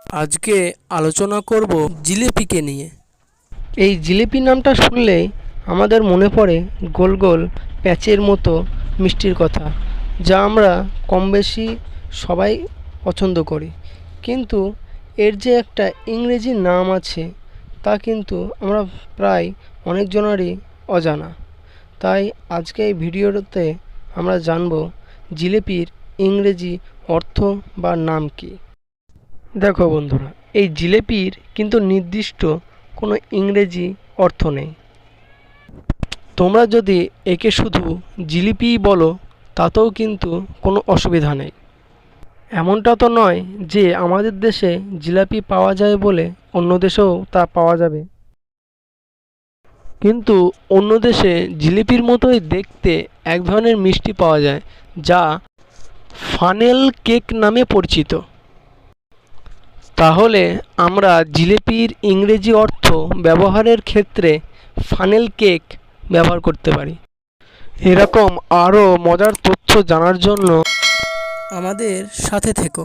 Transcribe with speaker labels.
Speaker 1: আজকে আলোচনা করব জিলেপিকে নিয়ে।
Speaker 2: এই জিলিপি নামটা শুনলেই আমাদের মনে পড়ে গোল গোল প্যাচের মতো মিষ্টির কথা, যা আমরা কম বেশি সবাই পছন্দ করি। কিন্তু এর যে একটা ইংরেজি নাম আছে তা কিন্তু আমরা প্রায় অনেকজনেরই অজানা। তাই আজকে এই ভিডিওতে আমরা জানব জিলিপির ইংরেজি অর্থ বা নাম কী। দেখো বন্ধুরা, এই জিলিপির কিন্তু নির্দিষ্ট কোনো ইংরেজি অর্থ নেই। তোমরা যদি একে শুধু জিলিপিই বলো তাতেও কিন্তু কোনো অসুবিধা নেই। এমনটা তো নয় যে আমাদের দেশে জিলাপি পাওয়া যায় বলে অন্য দেশেও তা পাওয়া যাবে। কিন্তু অন্য দেশে জিলিপির মতোই দেখতে এক ধরনের মিষ্টি পাওয়া যায় যা ফানেল কেক নামে পরিচিত। তাহলে আমরা জিলিপির ইংরেজি অর্থ ব্যবহারের ক্ষেত্রে ফানেল কেক ব্যবহার করতে পারি। এরকম আরও মজার তথ্য জানার জন্য
Speaker 1: আমাদের সাথে থেকো।